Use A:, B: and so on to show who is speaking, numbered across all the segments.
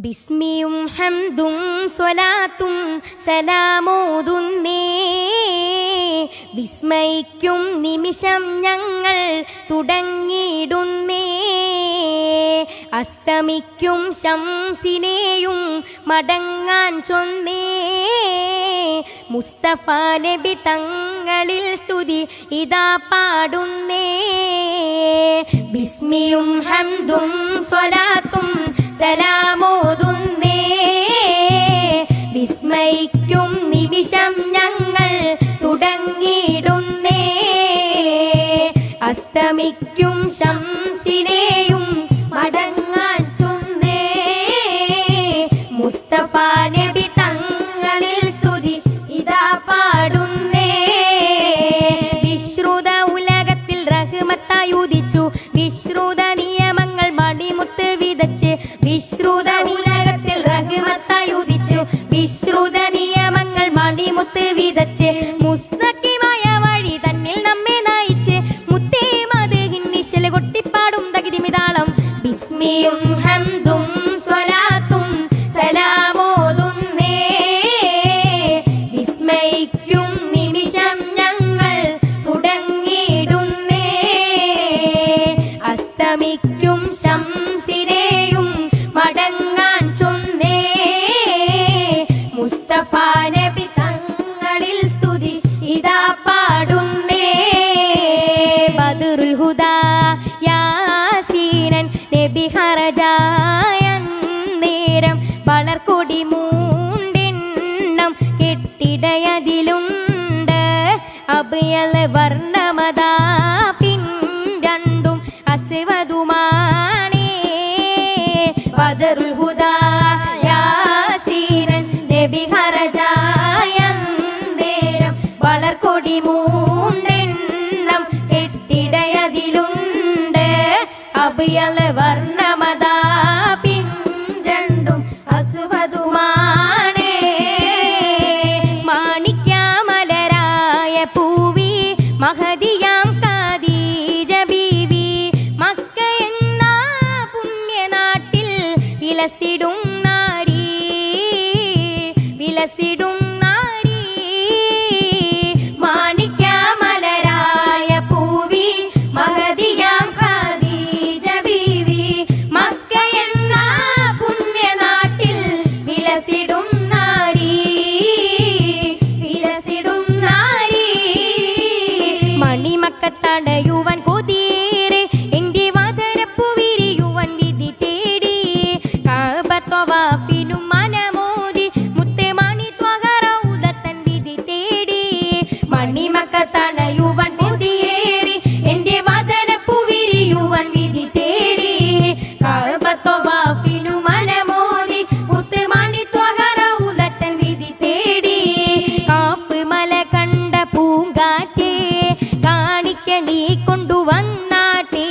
A: ബിസ്മിയും ഹംദും സ്വലാത്തും സലാമോതുന്നേ, വിസ്മയിക്കും നിമിഷം ഞങ്ങൾ തുടങ്ങിയിടുന്നേ. അസ്തമിക്കും ശംസിനെയും മടങ്ങാൻ ചൊന്നേ, മുസ്തഫ നബി തങ്ങളിൽ സ്തുതി ഇതാ പാടുന്നേ. ബിസ്മിയും ഹംദും സ്വലാത്തും സലാമോതുന്നേ, വിസ്മയിക്കും നിമിഷം ഞങ്ങൾ തുടങ്ങിയിടുന്നേ. അസ്തമിക്കും ശംസിനെയും മടങ്ങാൻ ചൊന്നേ, മുസ്തഫ നബി തങ്ങളിൽ സ്തുതി ഇതാ പാടുന്നേ. വിശ്രുത ഉലകത്തിൽ റഹ്മത്തായി ഉദിച്ചു, വിശ്രുത നിയമങ്ങൾ മണിമുത്ത് വിതച്ച്. വിശ്രുത ഉലകത്തിൽ റഹ്മത്തായി ഉദിച്ചു, വിശ്രുത നിയമങ്ങൾ മണിമുത്ത് വിതച്ച്. മുസ്തഖിമായ വഴി തന്നിൽ നമ്മെ നയിച്ച്, മുത്തേ മദ്ഹിൻ നിശൽ കൊട്ടിപ്പാടും തകിതിമിതാളം. ബിസ്മിയും ഹംദും സ്വലാത്തും സലാമോതുന്നേ, വിസ്മയിക്കും നിമിഷം ഞങ്ങൾ തുടങ്ങിയിടുന്നേ. അസ്തമിക്കും ശംസിനെയും മടങ്ങാൻ ചൊന്നേ, മുസ്തഫ നബി തങ്ങളിൽ സ്തുതി ഇതാ പാടുന്നേ. ബദറുൽ ഹുദാ യാസീനൻ നബി ഹറജായ നേരം, വളർക്കൊടി മൂണ്ടെണ്ണം കെട്ടിടയതിലുണ്ട്. അബയൽ വർണ്ണമതാ പിൻരണ്ടും അസ്വദുമാണേ. ബദറുൽ ഹുദാ യാസീനൻ നബി ഹറജായ നേരം, വളർക്കൊടി മൂണ്ടെണ്ണം കെട്ടിടയതിലുണ്ട്. അബയൽ വർണ്ണമതാ പിൻരണ്ടും അസ്വദുമാണേ. മാണിക്യമലരായ പൂവി മഹദിയാം ഖദീജ ബീവി, മക്ക എന്ന പുണ്യനാട്ടിൽ വിലസിടും നാരി, വിലസിടും നാരി. മാണിക്യമലരായ പൂവി മഹദിയാം ഖദീജ ബീവി, മക്ക എന്ന പുണ്യനാട്ടിൽ വിലസിടും നാരി, വിലസിടും നാരി. മണിമക്കത്തടയുവാൻ കൊതിയേറെ എന്റെ വാതരപ്പു വിരിയുവാൻ വിധി തേടി. കഅബ ത്വവാഫിനും മനമോദി, മുത്തേ മണി ത്വഹറൗദത്തൻ വിധി തേടി. മണിമക്കത്തടയുവാൻ കൊതിയേറി എന്റെ വാതരപ്പു വിരിയുവാൻ വിധി തേടി. കഅബ ത്വവാഫിനും മനമോദി, മുത്തേ മണി ത്വഹറൗദത്തൻ വിധി തേടി. കാഫ് മല കണ്ട പൂങ്കാറ്റേ, കാണിക്ക നീ കൊണ്ടുവന്നാട്ടെ.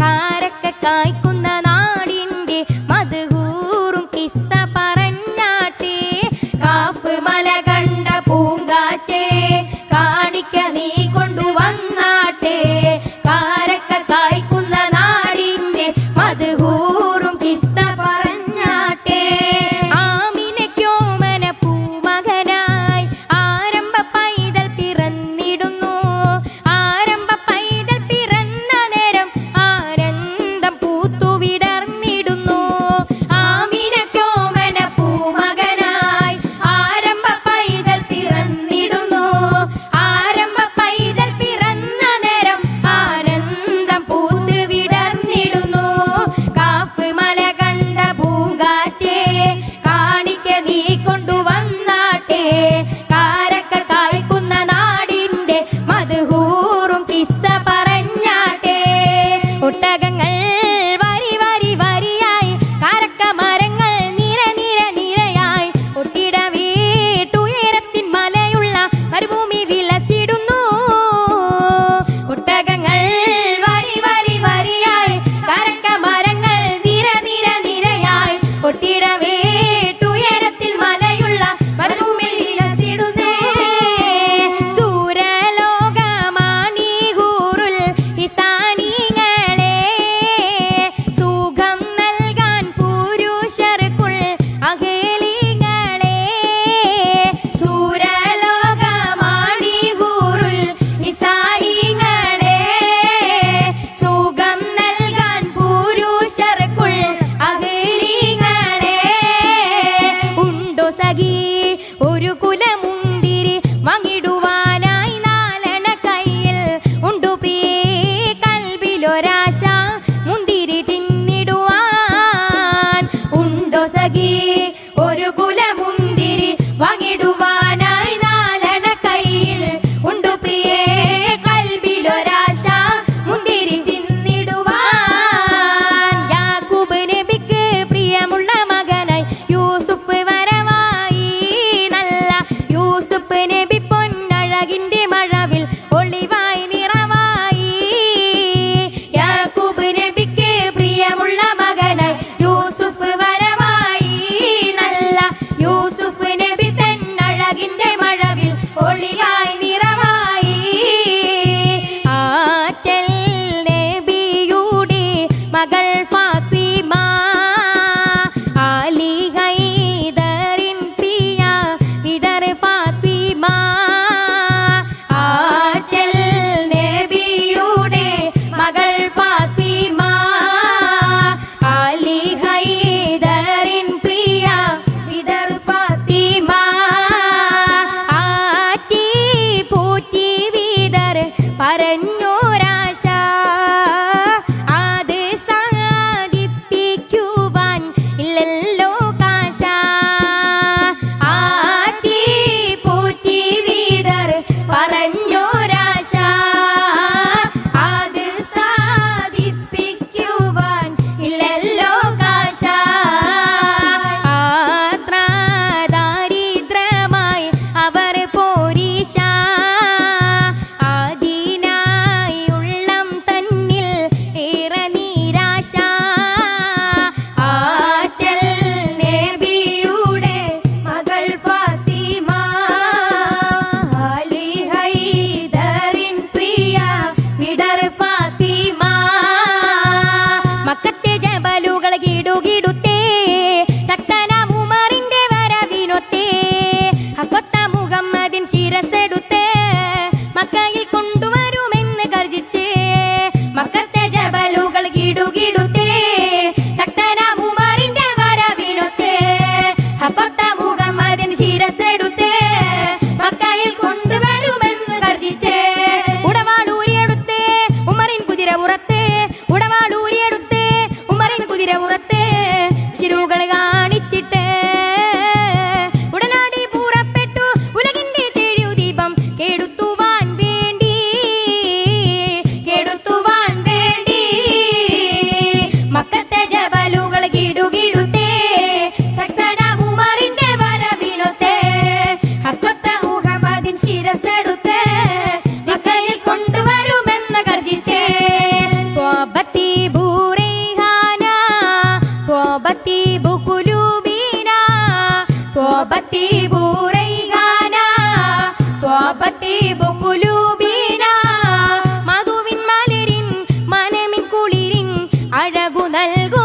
A: കാരക്ക കായ്ക്കുന്ന നാടിന്റെ മദ്ഹൂറും കിസ്സ പറഞ്ഞാട്ടെ. കാഫ് മല കണ്ട പൂങ്കാറ്റേ, കാണിക്ക നീ കൊണ്ടുവന്നാട്ടെ. കാരക്ക കായ്ക്കുന്ന നാടിന്റെ മദ്ഹൂറും കിസ്സ പറഞ്ഞാട്ടെ. ആമിനയ്ക്കോമന പൂമകനായി ആരംഭ പൈതൽ പിറന്നിടുന്നു. ആരംഭ പൈതൽ പിറന്ന നേരം ആനന്ദം പൂത്തുവിടർന്നിടുന്നു. ആമിനയ്ക്കോമന പൂമകനായി ആരംഭ പൈതൽ പിറന്നിടുന്നു. ആരംഭ പൈതൽ പിറന്ന നേരം ആനന്ദം പൂത്തുവിടർന്നിടുന്നു. കാഫ് മല കണ്ട പൂങ്കാറ്റേ, കാണിക്ക നീ കൊണ്ടുവന്നാട്ടെ. കാരക്ക കായ്ക്കുന്ന നാടിന്റെ മദ്ഹൂറും കിസ്സ പറഞ്ഞാട്ടെ. ഒട്ടകങ്ങൾ വരി വരി വരിയായി, കാരക്ക മരങ്ങൾ നിര നിര നിരയായി. ഒട്ടിട വീട്ടുയരത്തിൻ മലയുള്ള മരുഭൂമി വിലസിടുന്നു. ഒട്ടകങ്ങൾ വരി വരി വരിയായി, കാരക്ക മരങ്ങൾ നിര നിര നിരയായി. ഒട്ടിട വീട്ടുയരത്തിൽ മലയുള്ള മരുഭൂമി വിലസിടുന്നേ. സൂരലോകമാണീ ഹൂറുൽ ഹിസാനിങ്ങളെ, സുഖം നൽകാൻ പുരുഷർക്കുള്ള സഖി ഒരു കുലമുന്തിരി വാങ്ങിടുവാനായി നാലണ കയ്യിൽ ഉണ്ടു പ്രിയേ കൽബിലൊരാശ മുന്തിരി തിന്നിടുവാൻ. യാക്കൂബ് നബിക്ക് പ്രിയമുള്ള മകനായി യൂസുഫ് വരവായി. നല്ല യൂസുഫ് നബി പൊന്നഴകിന്റെ മഴവിൽ ഒളിവായി നിറവായി. യാക്കൂബ് നബിക്ക് പ്രിയമുള്ള മകനായി യൂസുഫ് വരവായി. നല്ല യൂസുഫ് നബി തന്നഴകിന്റെ മഴവിൽ ഒളിയായി നിറവായി. ആറ്റൽ നബിയുടെ മകൾ ഫാത്തിമ ആലി ഹൈദറിൻ പ്രിയ വിതർ ഫാത്തിമ. ആറ്റൽ നബിയുടെ മകൾ ഫാത്തിമ ആലി ഹൈദറിൻ പ്രിയ വിതർ ഫാത്തിമ. ആറ്റി പൂറ്റി വിതർ പറഞ്ഞോരാശ അത് സാധിപ്പിക്കുവാൻ ഇല്ലല്ലോ കാശ. ആറ്റി പൂറ്റി വിതർ പറഞ്ഞോരാശ അത് സാധിപ്പിക്കുവാൻ ഇല്ലല്ലോ കാശ. ആത്ര ദാരിദ്ര്യമായി അവർ പോരീശ അതിനായി ഉള്ളം തന്നിൽ ഏറെ നിരാശ. ആറ്റൽ നബിയുടെ മകൾ ഫാത്തിമ ആലി ഹൈദറിൻ പ്രിയ വിടർ ഫാത്തിമ. മക്കത്തെ ജബലുകൾ കിടുകിടുത്തേ ശക്തന ഉമറിന്റെ വരവിനൊത്തേ. ഹക്കൊത്ത മുഹമ്മദിൻ ശിരസെടുത്തേ മക്കയിൽ കൊണ്ടുവരുമെന്ന് ഗർജിച്ച്. മക്കത്തെ ജബലുകൾ കിടുകിടുത്തേ ശക്തന ഉമറിന്റെ വരവിനൊത്തേ. ഹക്കൊത്ത മുഹമ്മദിൻ ശിരസെടുത്തേ മക്കയിൽ കൊണ്ടുവരുമെന്ന് ഗർജിച്ച്. ഉടവാളൂരിയെടുത്തേ ഉമറിൻ കുതിര പുറത്തേ. ഉടവാളൂരിയെടുത്തേ ഉമറിൻ കുതിര പുറത്തേ. ശിരുകൾ കാണിച്ചിട്ട് ഉടനാടി പുറപ്പെട്ടു ഉലകിന്റെ തെളിയു ദീപം കെടുത്തുവാൻ വേണ്ടി. കെടുത്തുവാൻ വേണ്ടി മക്കത്തെ ജബലുകൾ കിടുകിടുത്തേ ശക്തന ഉമറിന്റെ വരവിനൊത്തേ. ഹക്കൊത്ത മുഹമ്മദിൻ ശിരസെടുത്തേ മക്കയിൽ കൊണ്ടുവരുമെന്ന് ഗർജിച്ചേ. ത്വബത്തി ബുറൈഹാന ത്വബത്തി ബുഖുലൂബിന ത്വബത്തി ബുറൈഹാന ത്വബത്തി ബുഖുലൂബിന. മധുവിൻ മലരിൻ മനമിൻ കുളിരിൻ അഴകു നൽകു